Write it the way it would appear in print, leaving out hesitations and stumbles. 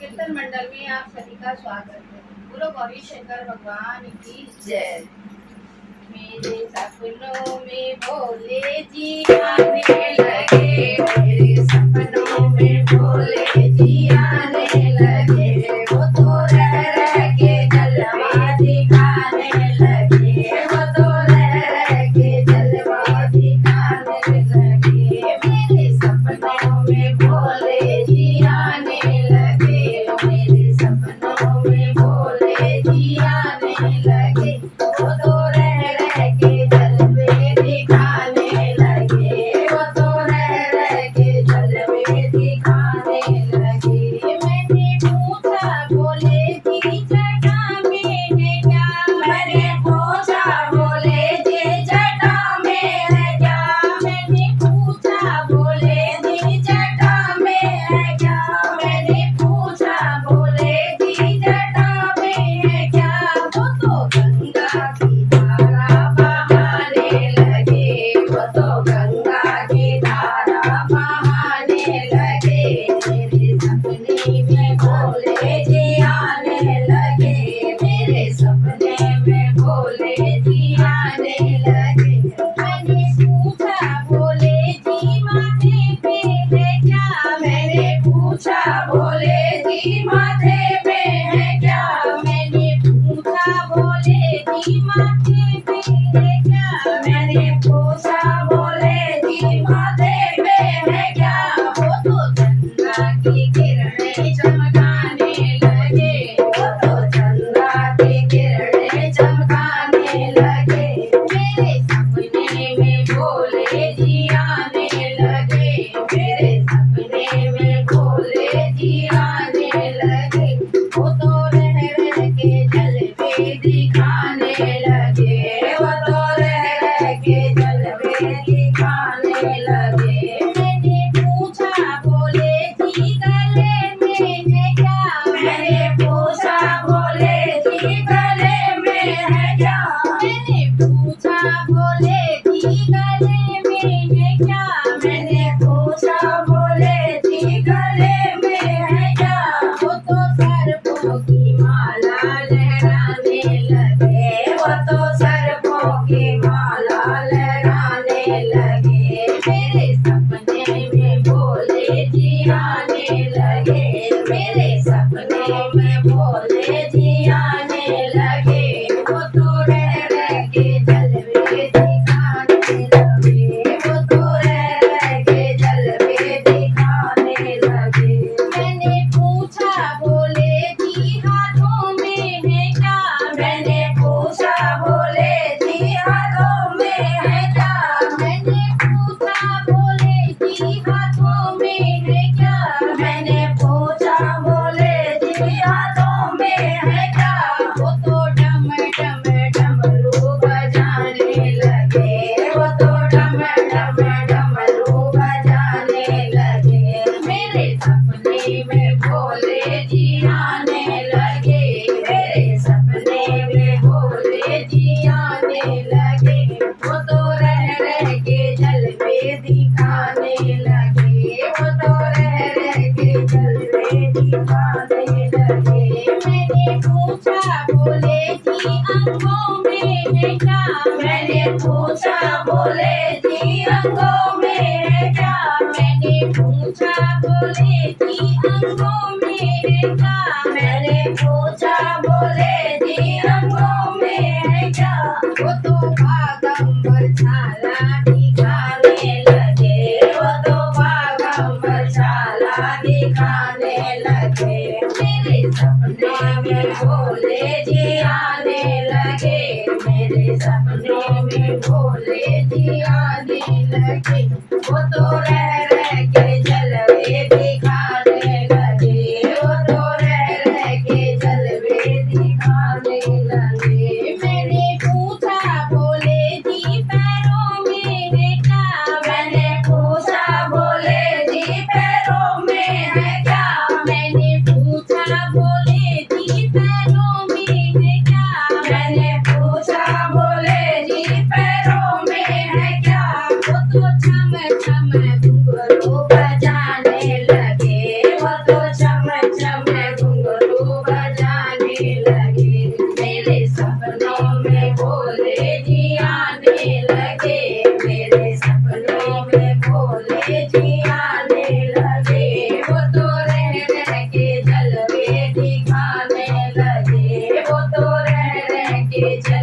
कीर्तन मंडल में आप सभी का स्वागत है। गुरु गौरी शंकर भगवान की जय। मेरे सपनों में भोले जी आने लगे, मेरे सपनों में भोले जी आने लगे, वो तो रह रह के जलवा दिखाने लगे, वो तो रह रह के जलवा दिखाने लगे। मेरे सपनों में भोले जी आने लगे, मेरे सपनों में भोले जी आने लगे, वो तो रह रह के जलवे दिखाने लगे, वो तो रह रह के जलवे दिखाने लगे। मैंने पूछा भोले जी जटा में है क्या, मैंने पूछा भोले जी जटा में है क्या, मैंने पूछा भोले जी जटा में है क्या, मैंने पूछा भोले जी जटा में है क्या, वो तो गंगा की धारा बहाने लगे, वो तो गंगा की धारा बहाने लगे। मेरे सपने में भोले जी आने लगे, मेरे सपने में भोले जी आने लगे। मैंने पूछा भोले जी माथे पे है क्या, मैंने पूछा भोले जी माथे पे है क्या, मैंने पूछा भोले जी माथे पे है क्या, मैंने पूछा भोले जी माथे पे है क्या, वो तो चंद्रा की किरणें चमकाने लगे, वो तो चंद्रा की किरणें चमकाने लगे। मेरे सपने में भोले जी आने लगे, मेरे सपने में भोले जी आने लगे, वो तो रह रह के जलवे दिखाने लगे, वो तो रह रह के जलवे दिखाने लगे। मैंने पूछा भोले जी गले में है क्या, मैंने पूछा भोले जी गले में है क्या, मैंने पूछा भोले जी गले में है क्या, मैंने पूछा भोले जी गले में है क्या, वो तो सर्पों की माला लहराने लगे, वो तो सर्पों की माला लहराने लगे। मेरे सपने में भोले जी आने लगे, मेरे सपने में भोले जी आने लगे, वो तो रह रह के जलवे दिखाने लगे, वो तो रह रह के जलवे दिखाने लगे। मैंने पूछा भोले जी हाथों में है क्या, मैंने पूछा भोले जी हाथों में है क्या, मैंने पूछा भोले जी हाथों में है क्या, मैंने पूछा भोले जी हाथों में है क्या, वो तो डम डम डमरू बजाने लगे, वो तो डम डम डमरू बजाने लगे। मेरे सपने में भोले जी आने लगे, मेरे सपने में भोले जी आने लगे, वो तो रह रह के जलवे दिखाने लगे, वो तो रह रह के जलवे दिखाने लगे। मैंने पूछा भोले जी अंगों में है क्या, मैंने पूछा भोले जी अंगों में है क्या, मैंने पूछा भोले जी अंगों में है क्या, मैंने पूछा भोले जी अंगों में है क्या, वो तो बागंबर छाला दिखाने लगे, वो तो बागंबर छाला दिखाने लगे। मेरे सपने में भोले जी आने लगे, मेरे सपने में भोले जी आने लगे, वो तो रह रह के जलवे दिखाने लगे, वो तो रह रह के जलवे दिखाने लगे। मैंने पूछा भोले जी पैरों में है क्या, मैंने पूछा भोले जी पैरों में है क्या, मैंने पूछा भोले जी पैरों में है क्या, मैंने पूछा भोले जी पैरों में है क्या, वो तो छम छम घुंघरू बजाने लगे, वो तो छम छम जय